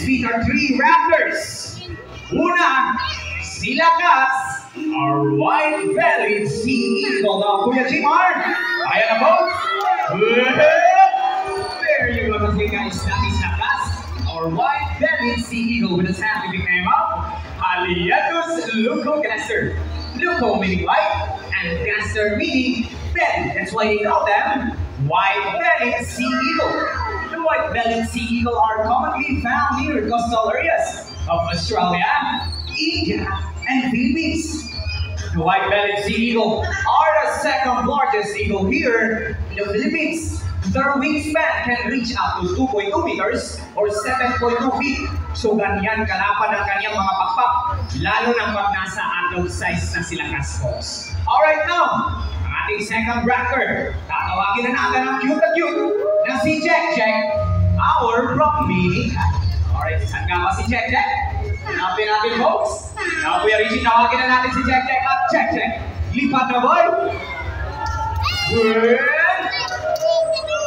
meet our three raptors. Una, si Lakas, our white-bellied sea eagle. Now, Kuya Jimar, ayan na po. There you go, guys. That is Lakas, our white-bellied sea eagle with a scientific name of Haliatus leucogaster. Leuco meaning white, and gaster meaning belly. That's why they call them white-bellied sea eagle. The white-bellied sea eagle are commonly found near coastal areas of Australia, India, and Philippines. The white-bellied sea eagle are the second largest eagle here in the Philippines. Their wingspan can reach up to 2.2 meters or 7.2 feet. So ganyan kalapad ang kanyang mga pakpak, lalo na pag nasa adult size na sila folks. Alright now, ang ating second raptor. Tatawagin na natin ang cute na cute na si Jack Jack, our Brahmini cat. Alright, saan nga ba si Jack Jack? Hanapin natin folks. Now Kuya Richie, tawagin na natin si Jack Jack at Jack Jack. Lipat na boy!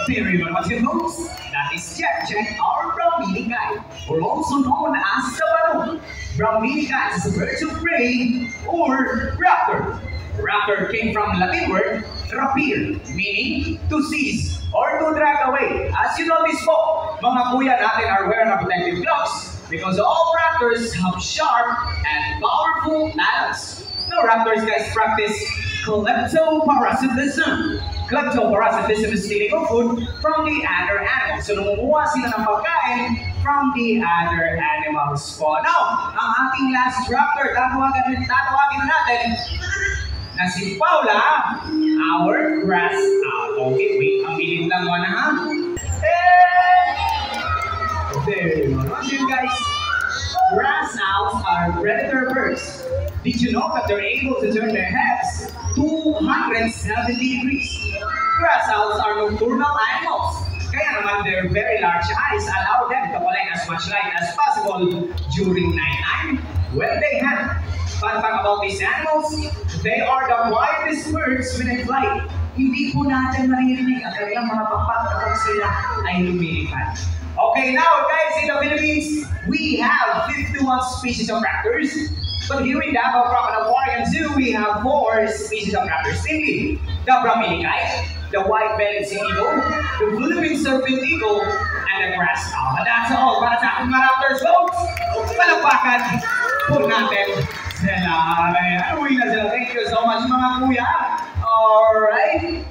Very well, what's your folks? That is Jack Jack, our Brahmini cat, or also known as the Balloon. Brahmini cat is a bird of prey or raptor. Raptor came from Latin word rapir, meaning to seize or to drag away. As you notice po, mga kuya natin are wearing protective gloves because all raptors have sharp and powerful talons. No raptors guys practice kleptoparasitism. Kleptoparasitism is stealing of food from the other animals. So nangunguha sila ng pagkain from the other animals po. Now, ang ating last raptor, tatawagin na natin na si Paula, our grass owl. Okay, wait, ang bilis lang mo na ha. There you guys. Grass owls are predator birds. Did you know that they're able to turn their heads 270 degrees? Grass owls are nocturnal animals. Kaya naman their very large eyes allow them to collect as much light as possible during nighttime when they hunt. Fun fact about these animals, they are the quietest birds when they fly. Hindi po natin maririnig ang kanilang mga pakpak kapag sila ay lumilipad. Okay, now guys, in the Philippines, we have 51 species of raptors. But here in Davao Crocodile Park and Zoo, we have 4 species of raptors. Simply, the Brahmini kite, the white-bellied sea eagle, the Philippine serpent eagle, and the grass owl. And that's all para sa ating mga raptors, folks. Palakpakan po natin sila. Uwi na sila. Thank you so much, mga kuya. Alright.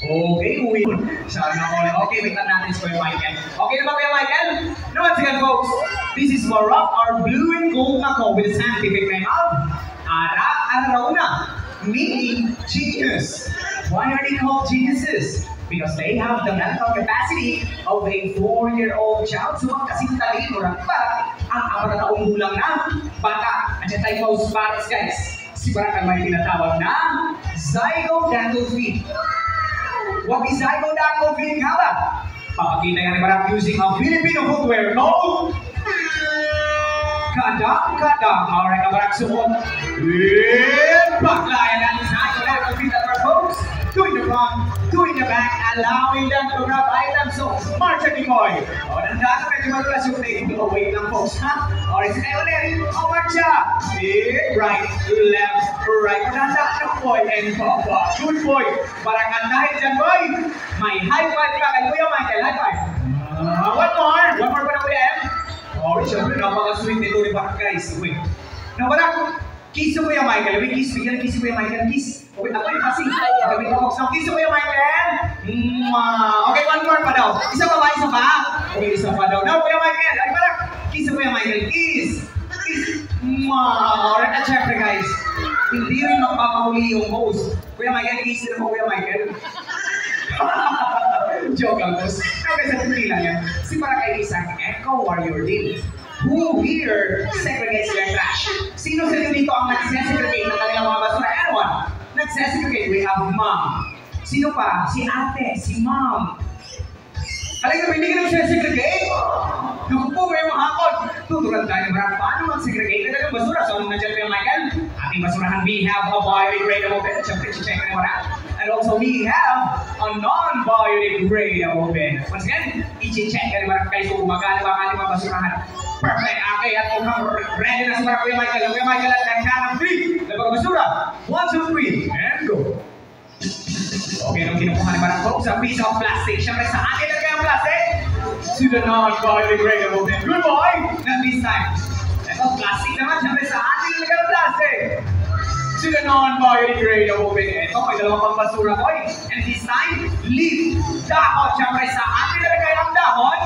Okay, uwi. Sana all. Okay, wait natin si Kuya Michael. Okay na ba, Kuya Michael? Now, once again, folks, this is Barak, our blue and gold macaw with a scientific name of Ara Arauna, meaning genius. Why are they called geniuses? Because they have the mental capacity of a 4-year-old child. So, ang kasing talino ng Barak, ang 4 na taong gulang na bata. At yung type of parents, guys, si Barak ang may tinatawag na zygodantal-feed. What is zygodantal-feed nga ba? Papakita yan ni Barak using a Filipino footwear called Kadang-kadang. Alright, ang Barak suot. Paklayan natin sa zygodantal-feed at our folks. Doing the front, doing the back, allowing them to grab items. So, march at Nikoy. O, nandaan medyo madulas yung play. Wait lang, folks, ha? Alright, sige ulit. O, marcha. Right, left, right. Nandaan ng boy and papa. Good boy. Parang andahin dyan, boy. May high five ka kay Kuya Michael. High five. One more. One more pa na Kuya M. Alright, syempre, napaka-sweet nito ni Barak, guys. Wait. Now, Barak, kiss to Kuya Michael. Wait, kiss. Bigyan kiss Kuya Michael. Kiss. Okay, ako yung kasi. Gawin ko box. Kiss to Kuya Michael. Okay, one more pa daw. Isa pa ba? Isa pa? Okay, isa pa daw. Now, Kuya Michael. Ay, Barak. Kiss to Kuya Michael. Kiss. Kiss. Alright, at syempre, guys. Hindi rin magpapahuli yung host. Kuya Michael, kiss na po Kuya Michael. Joke lang, boss. Okay, sa tuloy lang yan. Si Barak ay isang eco warrior din. Who here segregates their trash? Sino sa inyo dito ang nagsesegregate ng kanilang mga basura? Anyone? Nagsesegregate? We have mom. Sino pa? Si ate, si mom. Halika, hindi ka nagsesegregate? Naku po, may mga hakot. Tuturan tayo, Barak. Paano mag-segregate na ng basura? So, anong nandiyan kayo, Michael? Ating basurahan, we have a biodegradable bin. Siyempre, check na Barak. And also, we have a non-biodegradable bin. Once again, i-check ka ni Barangay so gumagana ba ka ni mabasurahan. Perfect, okay, at mukhang ready na si Kuya Michael. Kuya Michael at ang count of 3. Nabagabasura. 1, 2, 3, and go. Okay, nung kinukuha ni Barangay sa piece of plastic. Siyempre sa akin na kaya ang plastic. To the non-biodegradable bin. Good boy! Not this time. Ito, plastic naman. Siyempre sa akin na kaya ang plastic. To the non-biodegradable bin. Ito, may dalawang pang basura ko eh. And this time, leaf. Dahon. Siyempre sa akin na kaya ang dahon.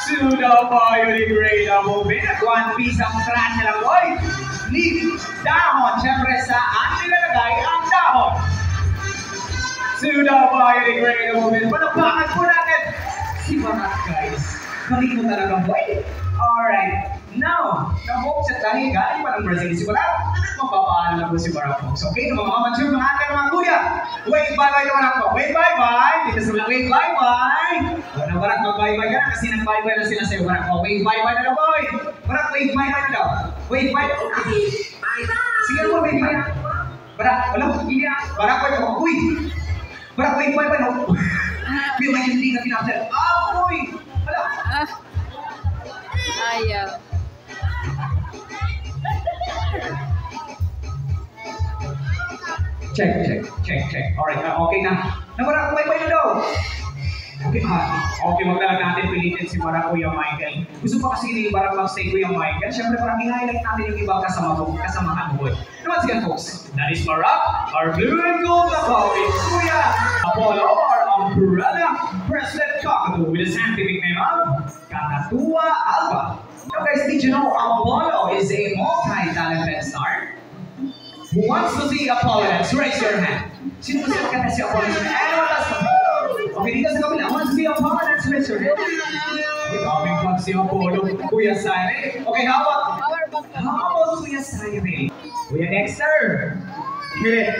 To the biodegradable bin. At one piece of trash na lang boy. Leaf. Dahon. Siyempre sa akin na kaya ang dahon. To the biodegradable bin. Panapakan po natin si Barat, guys. Galing mo talaga boy. Alright. Now, na-hope sa dahil galing pa ng Brazil si Barat. Mapapaalam na po si Barat folks. Okay, mga mature mga ating mga kuya. Wave bye-bye naman ako. Wave bye-bye. Dito sa mga wave bye-bye. Ano Barat, mag-bye-bye ka na kasi nag-bye-bye na sila sa'yo Barat. Wave bye-bye na daw boy. Barat, wave bye-bye na daw. Wave bye-bye. Sige mo, wave bye. Barat, wala ko. Barat, wave bye. Uy. Barat, wave bye-bye na. May may hindi na pinapasal. Uy. Wala. Ayaw. Check. Alright, okay na. Nabarak, bye-bye na daw. Okay, okay, wag na lang natin pilitin si Kuya Michael. Gusto pa kasi ni Barak mag-stay Kuya Michael. Siyempre, parang i-highlight natin yung ibang kasamahan boy. Naman sige, folks. That is Barak, our blue and gold na colleague, Kuya Apollo, our umbrella President Cockatoo with a scientific name of Kakatua Alba. Now guys, did you know Apollo is a multi-talented star? Who wants to see Apollo? Let's raise your hand. Sino gusto makita si Apollo? Anyone else? Okay, dito sa kabila. Wants to see Apollo? Let's raise your hand. Okay, kaming fun si Apollo. Kuya Saire. Okay, how about Kuya Saire? Kuya Dexter. Good.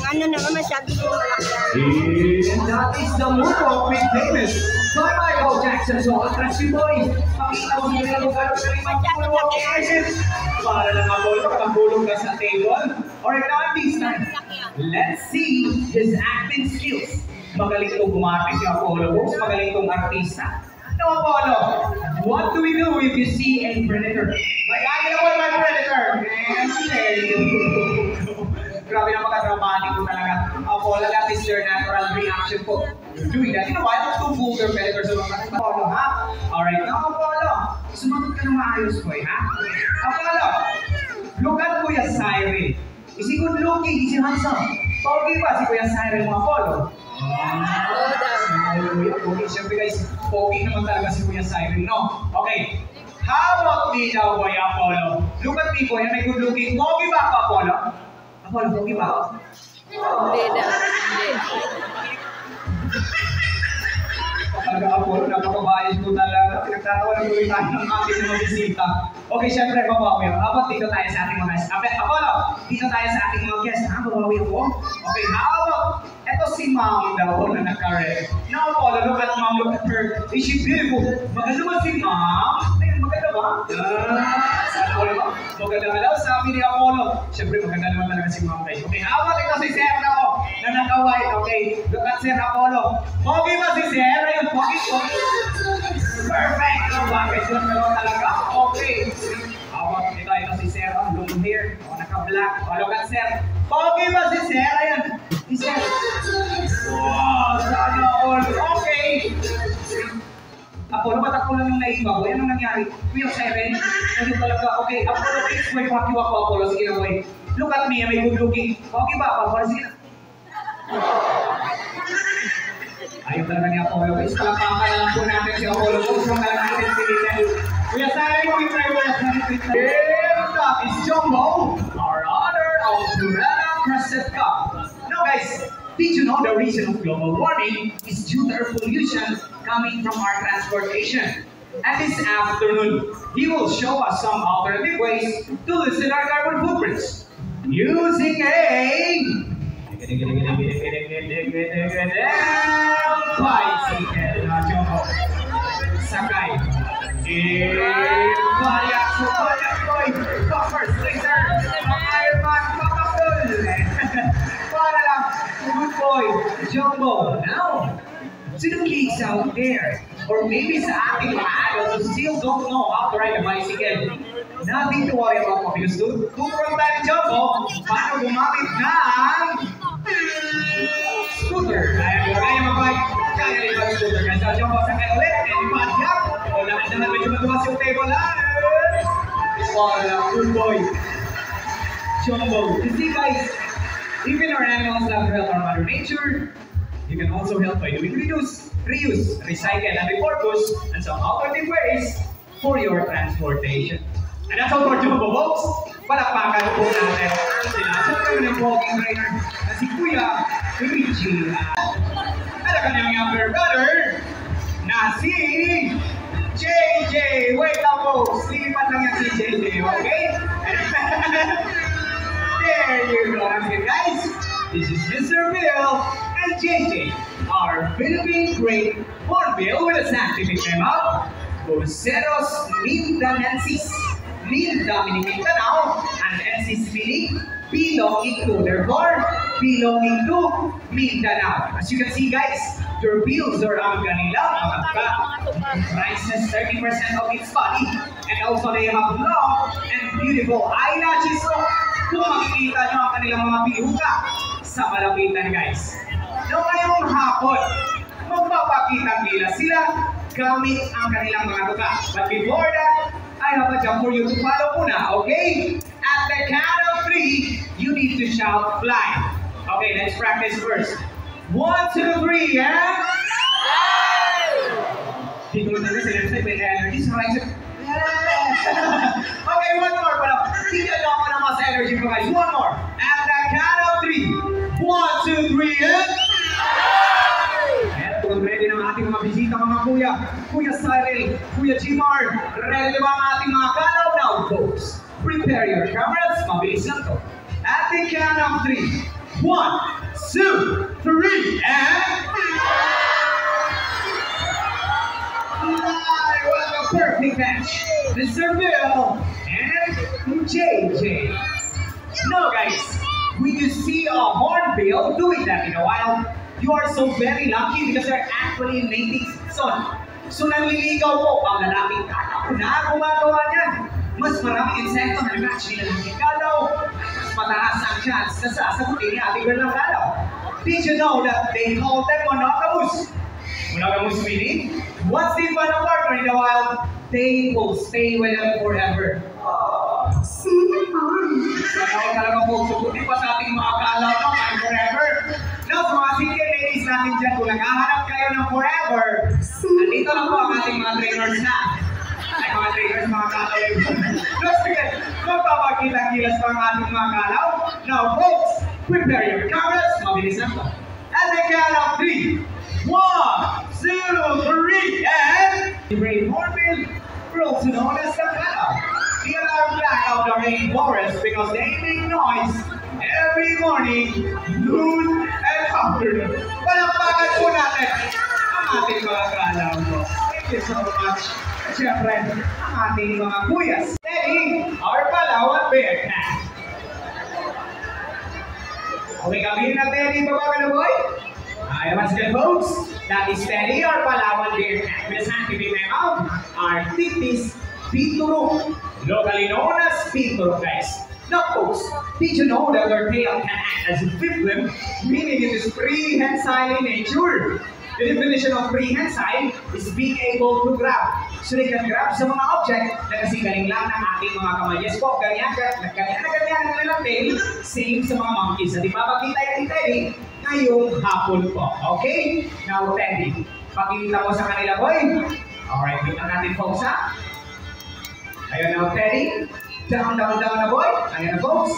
Ano naman masyado yung malaki. And that is the moonwalk with Davis. So Michael Jackson, so atras si Boy. Pakita mo nila kung gano'n ka rin mag-moonwalk. Para lang Apollo, makabulong ka sa table. Alright, now this time, let's see his acting skills. Magaling itong gumapit si Apollo. Magaling itong artista. No, Apollo, what do we do if you see a predator? Like, I know what my predator. And there you go. Grabe na magka-dramatic po talaga. Apollo, that is their natural reaction po. Doing that. You know why? Don't fool their predators sa mga Apollo, ha? Alright, now Apollo, sumagot ka na maayos po, ha? Apollo, look at Kuya Cyril. Is he good looking? Is he handsome? Pogi ba si Kuya Cyril mo, Apollo? Okay, syempre guys, pogi naman talaga si Kuya Cyril, no? Okay. How about me daw, Kuya Apollo? Look at me, Kuya, may good looking. Pogi ba ako, Apollo? Apollo, pogi ba ako? Hindi daw. Hindi. Talaga Apollo, napakabayos mo talaga. Pinagtatawa ng tuloy tayo ng ating mga bisita. Okay, syempre, babawi ako. Habang dito tayo sa ating mga guests. Apollo, dito tayo sa ating mga guests. Ha, babawi ako. Okay, how about, eto si Ma'am daw na naka-red. Now, Apollo, look at Ma'am, look at her. Is she beautiful? Maganda ba si Ma'am? Ayun, maganda ba? Sana ko naman. Maganda nga daw, sabi ni Apollo. Syempre, maganda naman talaga si Ma'am guys. Okay, how about ito si Sir na naka-white? Okay, look at Sir Apollo. Pogi ba si Sir? Ayun, pogi. Perfect! Ang bakit yun naman talaga? Okay. How about ito si Sir? Long hair. Naka-black. Look at Sir. Pogi ba si Sir? Ayun. Si Sir. Wow! Sana all. Okay. Apollo, ba't ako lang yung naiba ko? Anong nangyari? Kuya Siren? Ano talaga? Okay, Apollo, please, may paki ako, Apollo. Sige na, boy. Look at me, may good looking. Okay ba, Apollo? Sige na. Ayaw talaga ni Apollo. Guys, palapaka na lang po natin si Apollo. Gusto mo na lang natin pilitin. Kuya Siren, kung yung try mo na sa pilitin. And that is Jumbo, our honor of Umbrella Crescent Cup. Now, guys, did you know the reason of global warming is due to air pollution coming from our transportation? And this afternoon, he will show us some alternative ways to lessen our carbon footprints. Using a bicycle, Jumbo. Sakay. Banyak boy. Buffers, laser. Ironman, Coca-Cola. Para lang. Good boy, Jumbo. Now, to the kids out there, or maybe sa ating mga adults who still don't know how to ride a bicycle, nothing to worry about po because tuturuan tayo ni Jumbo paano gumamit ng scooter. Kaya mag-bike, kaya rin mag-scooter. Kaya sa Jumbo, sakay ulit, and ipadyap. Wala naman medyo matuwas yung table. Good boy. Jumbo. You see guys, even our animals love to help our mother nature. You can also help by doing reuse, recycle, and repurpose, and some alternative ways for your transportation. And that's all for Jumbo, folks. Palakpakan po natin ang sinasabi kami ng walking trainer na si Kuya Luigi. At ang kanyang younger brother na si JJ. Wait lang folks, lilipat lang yan si JJ, okay? There you go. Okay, guys, this is Mr. Bill and JJ, our Philippine great hornbill with a scientific name of Buceros mindanensis, Minda meaning Mindanao, and ensis meaning belonging to, therefore belonging to Mindanao. As you can see guys, your bills are ang kanilang mga back, comprises 30% of its body, and also they have long and beautiful eyelashes. So, kung makikita nyo ang kanilang mga bihuga sa malapitan guys. Noong ngayong hapon, magpapakita nila sila gamit ang kanilang mga tuka. But before that, I have a job for you to follow muna, okay? At the count of 3, you need to shout fly. Okay, let's practice first. 1, 2, 3, yeah? Dito na sila sa energy, sa right side. Okay, one more. Tingnan nyo ako ng mas energy ko guys. One more. At the count of 3. 1, 2, 3, and... Eto, ready na ang ating mga bisita mga kuya. Kuya Cyril, Kuya Jimar. Ready na ba ang ating mga kalaw now, folks? Prepare your cameras. Mabilis lang to. At the count of 3. 1, 2, 3, and... What a perfect match. Mr. Bill and JJ. Now guys, when you see a hornbill doing that in a while, you are so very lucky because they're actually mating son. So nanliligaw po ang lalaking kalaw na gumagawa niyan. Mas maraming insekto na nag-match nila ng kalaw, mas mataas ang chance na sasagutin ni ating girl ng kalaw. Did you know that they call them monogamous? Monogamous meaning, once they find a partner in the wild, they will stay with them forever. Sana ko talaga po, subuti pa sa ating mga kalaw no, and forever. Now, sa mga single ladies natin dyan, kung naghahanap kayo ng forever, nandito lang po ang ating mga trainers na. Ay, mga trainers, mga kalaw. Let's begin. Magpapakita-kilas pa ang ating mga kalaw. Now, folks, prepare your cameras. Mabilis lang po. At the count of 3. 1, 2, 3, and the brave hornbill, also known as the kalaw. They are black of the rainforest because they make noise every morning, noon, and afternoon. Palakpakan po natin ang ating mga kalaw mo. Thank you so much. At syempre, ang ating mga kuyas. Teddy, our Palawan bear cat. Okay, kami na Teddy, baba ka na boy? Hi, once again, folks. That is Teddy, our Palawan bear cat. With a scientific name of Arctictis pituro, locally known as pituro, guys. Now, folks, did you know that their tail can act as a fibrin, meaning it is prehensile in nature? The definition of prehensile is being able to grab. So they can grab sa mga object na kasi galing lang ng ating mga kamay. Yes po, ganyan ang kanilang tail, same sa mga monkeys. At ipapakita yan ni Teddy ngayong hapon po. Okay? Now, Teddy, pakita mo sa kanila, boy. Alright, wait lang natin, folks, ha? Ayun now, Teddy. Down, down, down na, boy. Ayan na, folks.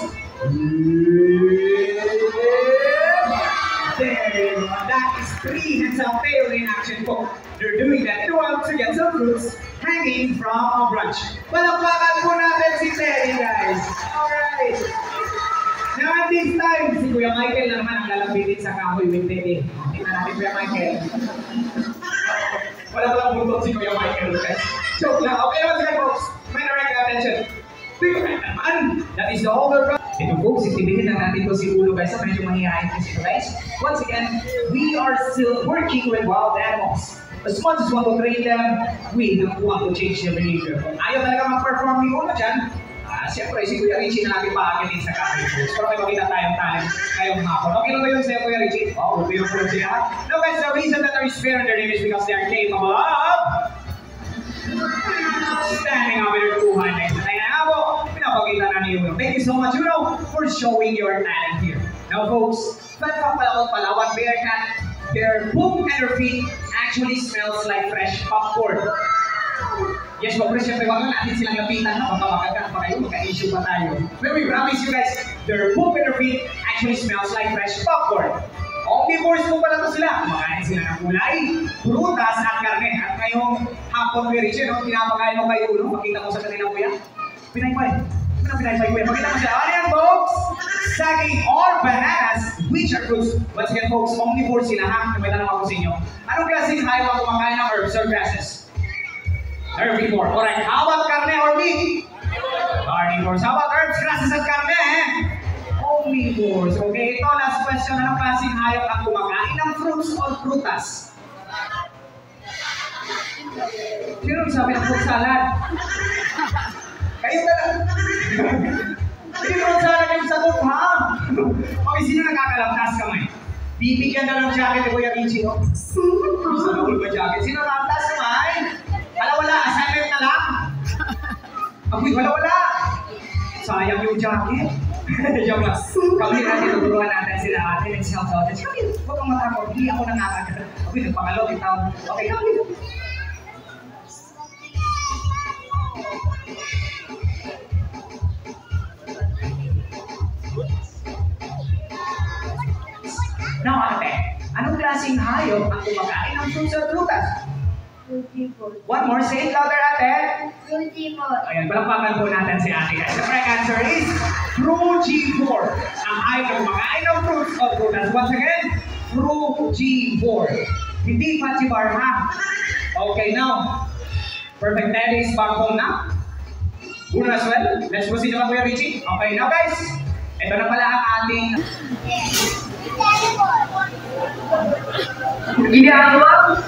There you go. That is prehensile tail in action, folks. They're doing that to get some fruits hanging from a branch. Palakpakan po natin si Teddy, guys. Alright. Now at this time, si Kuya Michael na naman ang lalapitin sa kahoy with Teddy. Tingnan natin, Kuya Michael. Wala palang buntot si Kuya Michael, guys. Joke lang. Okay, once again, folks. May direct attention. That is the overall. Ito folks, sisibihin na natin to si Ulo guys. Medyo mahihayin kasi ito guys. Once again, we are still working with wild animals. As much as we want to train them, we don't want to change their behavior. Kung ayaw talaga mag-perform ni Ulo dyan, siyempre si Kuya Richie na natin paakatin sa camera folks. Pero may makita tayong talent ngayong hapon. Okay lang ba yun sa'yo Kuya Richie? Oh, beautiful siya. No guys, the reason that there is fear in their name is because they are capable of standing up with their two hands. Pinapakita na ni Uno. Thank you so much, Uno, for showing your talent here. Now, folks, fun fact pala, one bear cat, their poop and their feet actually smells like fresh popcorn. Yes, po, pero syempre, wag natin silang lapitan na baka makagkat pa kayo, magka-issue pa tayo. But we promise you guys, their poop and their feet actually smells like fresh popcorn. Omnivores po pala ito sila. Kumakain sila ng kulay, prutas at karne. At ngayong hapon, Kuya Richie, no, pinapakain mo kayo Uno. Makita mo sa kanila, Kuya. Pinay-pay. Pinay-pay, Kuya. Makita mo sila. Ano yan, folks? Saging or bananas, which are fruits. Once again, folks, omnivores sila, ha? May tanong ako sa inyo. Anong klaseng hayop ang kumakain ng herbs or grasses? Herbivore. Correct. How about karne or meat? Carnivores. How about herbs, grasses at karne? Omnivores. Okay, ito, last question. Anong klaseng hayop ang kumakain ng fruits or prutas? Sino sabi ng fruit salad? Kayo talaga. Hindi fruit salad yung sagot, ha? Okay, sino nakakalabtas kamay? Bibigyan na ng jacket ni Kuya Richie, no? Sino ba jacket? Sino nakakalabtas kamay? Wala, assignment na lang. Ako'y wala. Sayang yung jacket. Joke lang. Kami natin tuturuan natin sila atin and self-out. Huwag kang matakot, hindi ako nangangagat. Ako'y nagpangalaw, itaw. Okay, kami. Now, ate, anong klaseng hayop ang kumakain ng fruits or prutas? Frugivore. One more, say it louder, ate. Frugivore. Ayan, palakpakan po natin si ate. Guys, the correct answer is frugivore. Ang hayop ang kumakain ng fruits or prutas. Once again, frugivore. Hindi patibar, ha? Okay, now, perfect daddy is back home na. Uno as well. Let's proceed naman, Kuya Richie. Okay, now guys, ito na pala ang ating ginagawa.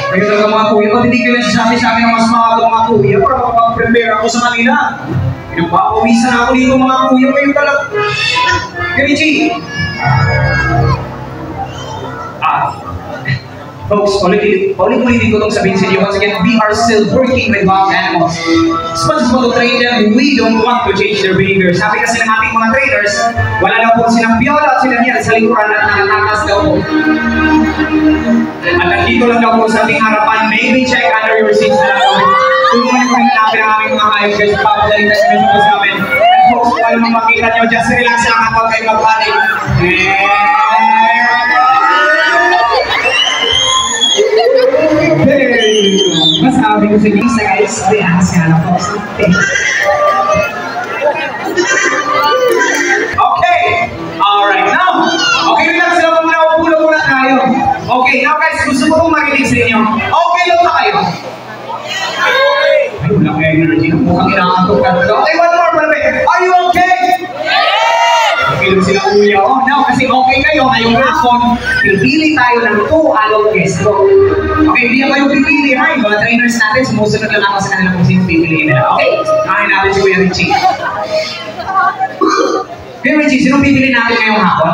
Kayo talaga mga kuya, ba't hindi kayo nagsasabi sa akin ng mas mga kuya para makapag-prepare ako sa kanila? Pinagpapawisan ako dito mga kuya, kayo talaga. Richie! Folks, ulit-ulitin ko itong sabihin sa inyo. Once again, we are still working with wild animals. As much as we want to train them, we don't want to change their behavior. Sabi kasi ng ating mga trainers, wala na po silang piola at silang yan sa likuran at nakatakas daw po. At nandito lang daw po sa ating harapan, maybe check under your seats na lang daw. Tulungan yung natin ang aming mga hayop guys, papagaling na sa messages namin. And folks, kung alam mo makita nyo, just relax lang at huwag kayo magpanik. Masabi ko sa Lisa guys, sorry ahas nga lang po. Okay, alright now. Okay, relax lang muna, upulo muna tayo. Okay, now guys, gusto ko pong marinig sa inyo. Okay lang ba kayo? Ay, walang energy. Mukhang inaantok ka. Okay, one more, perfect. Are you okay? Okay lang sila kuya. Oh, now, kasi okay kayo. Ngayong hapon, pipili tayo ng 2 along guest. So, okay, hindi na kayo pipili. Ha? Yung mga trainers natin, sumusunod lang ako sa kanila kung sino pipili nila. Okay? Kain natin si Kuya Richie. Kuya Richie, sino pipili natin ngayong hapon?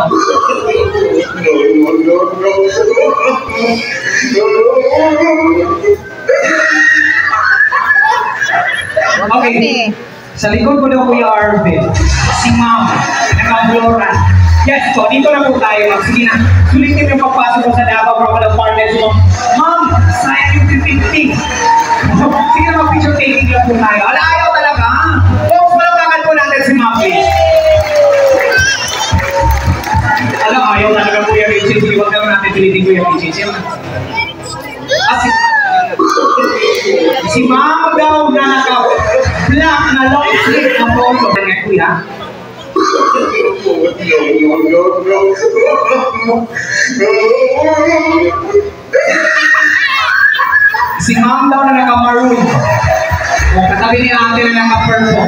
Okay. Sa likod ko daw Kuya Arvin, si Ma'am, naka-Flora. Yes, so dito na po tayo. Sige na, sulitin yung pagpasok ko sa Davao para walang partners mo. Ma'am, sayang yung 50. Sige na, mag-picture taking lang po tayo. Ayaw talaga. Folks, malagkakan po natin si Ma'am, please. Ayaw talaga Kuya Richie. Sige, wag naman natin sulitin Kuya Richie. Si Ma'am daw na naka black na long sleeve na polo. Nga kuya. Si ma'am daw na naka-maroon. O katabi ni ate na naka-purple.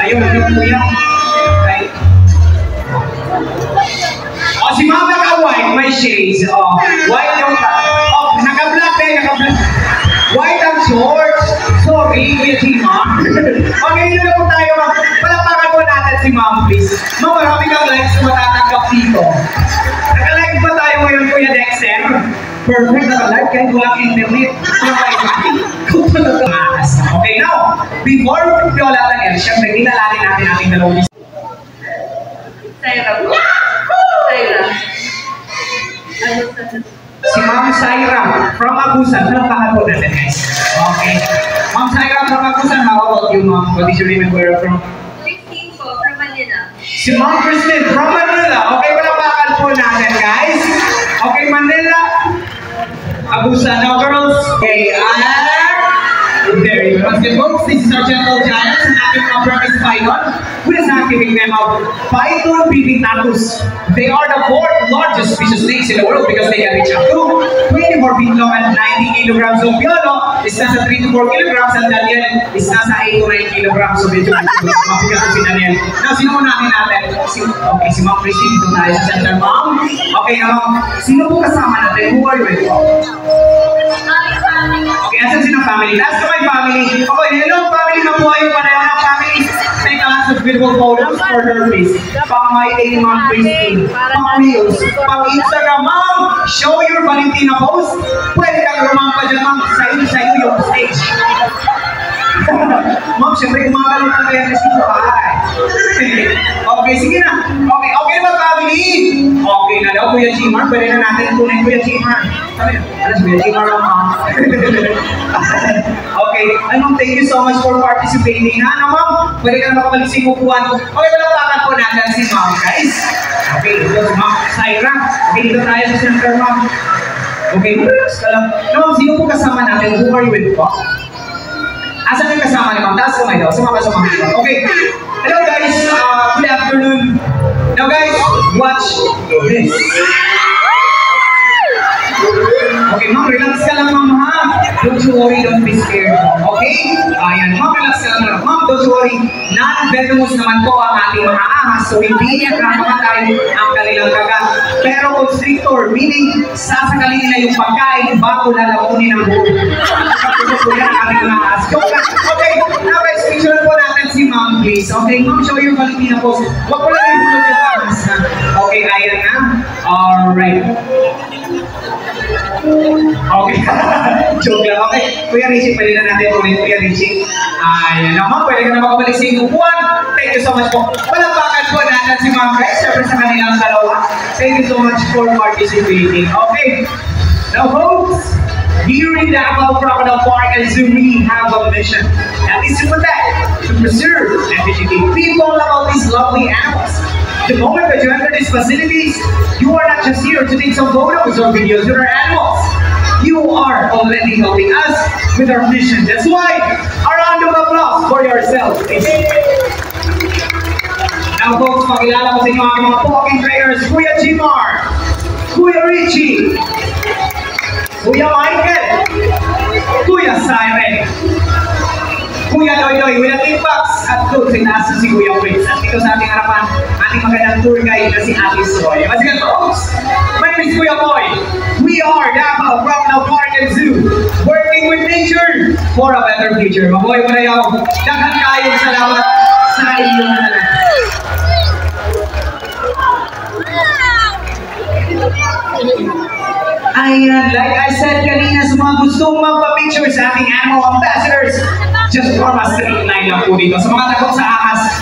Ayun, yung kuya. Okay. O si ma'am naka-white, may shades. O, white yung naka-black din, naka-black. White ang shorts. Sorry, kuya si ma'am. Okay, dito na po tayo. Palapakan po natin si ma'am, please. Ma'am, marami kang likes na matatanggap dito. Naka-like ba tayo ngayon, Kuya Dexter? Perfect, naka-like kahit walang internet. Okay, now, before we piolatan yan, syempre, nilalali natin ating dalawang isa. Saira. Si Ma'am Saira from Agusan. Palapakan po natin, guys. Okay. Ma'am Saira from Agusan, how about you, ma'am? What is your name and where from? Christine po, from Manila. Si Ma'am Christine from Manila. Okay, palapakan po natin, guys. Okay, Manila. Agusan. Now, girls. Okay, very good. Okay, folks, this is our gentle giants and ating mga premise python. We are not giving them out python pipittatus. They are the fourth largest species snakes in the world because they can reach up to 24 feet long and 90 kilograms. So, Piolo is nasa 3 to 4 kilograms and Daniel is nasa 8 to 9 kilograms. So, medyo mabigat si Daniel. Now, sino unahin natin? Okay, si Ma'am Christine, dito tayo sa center, Ma'am. Okay, Ma'am, sino po kasama natin? Who are you with? Okay, asan sinong family? Last to my family. Okay, hello family, mabuhay yung panayaw ng family. Take us with beautiful photos for her, please. Pang my day, Ma'am Christine. Pang reels. Pang Instagram, Ma'am. Show your Valentina post. Pwede kang rumampa dyan, Ma'am. Sa'yo yung stage. Ma'am, syempre gumagalaw na kaya kasi ito. Okay, sige na. Okay ba family? Okay na daw, Kuya Jimar. Pwede na natin kunin, Kuya Jimar. Sabi na, alas, Kuya Jimar lang, Ma'am. Okay, Ma'am, thank you so much for participating. Ano, Ma'am? Pwede ka na makabalik sa imupuan. Okay, palapakan po natin si Ma'am, guys. Okay, ito si Ma'am Saira. Okay, dito tayo sa center, Ma'am. Okay, relax ka lang. Ma'am, sino po kasama natin? Who are you with po? Asan yung kasama ni Ma'am? Taas kamay daw. Sumama. Okay. Hello guys. Good afternoon. Now guys, watch this. Okay, Ma'am, relax ka lang, Ma'am, ha? Don't you worry, don't be scared. Okay? Ayan, Ma'am, relax ka lang. Ma'am, don't you worry. Non-venomous naman po ang ating mga ahas. So, hindi niya kakamatay ang kanilang kagat. Pero constrictor, meaning sasakalin nila yung pagkain bago lalamunin ang buo. So, yan ang ating mga ahas. Okay, now guys, picture po natin si Ma'am, please. Okay, Ma'am, show your Valentina pose. Huwag po lang yung bulog yung ahas, ha? Okay, ayan na. Alright. Okay. Joke lang. Okay. Kuya Richie, pwede na natin ulit. Kuya Richie. Ayan naman. Pwede ka na makabalik sa inyong buwan. Thank you so much po. Palapakan po natin si Ma'am Grace. Siyempre sa kanilang dalawa. Thank you so much for participating. Okay. Now folks, here in the Davao Crocodile Park and Zoo, we have a mission. That is to protect, to preserve, and educate people about these lovely animals. The moment that you enter these facilities, you are not just here to take some photos or videos with our animals. You are already helping us with our mission. That's why, a round of applause for yourself, please. Now folks, pakilala ko sa inyo ang mga talking prayers. Kuya Jimar, Kuya Richie, Kuya Michael, Kuya Siren, Kuya Doy, with a team box, at doon sa inaasa si Kuya Prince. At dito sa ating harapan, ating magandang tour guide na si Ate Soy. Mas good folks, my name is Kuya Boy. We are Davao Crocodile Park and Zoo, working with nature for a better future. Mabuhay mo na yaw, daghang kayong salamat sa inyong talaga. Ayan, like I said kanina, sa mga gustong magpa-picture sa ating animal ambassadors, just form a straight line lang po dito. Sa mga takot sa ahas,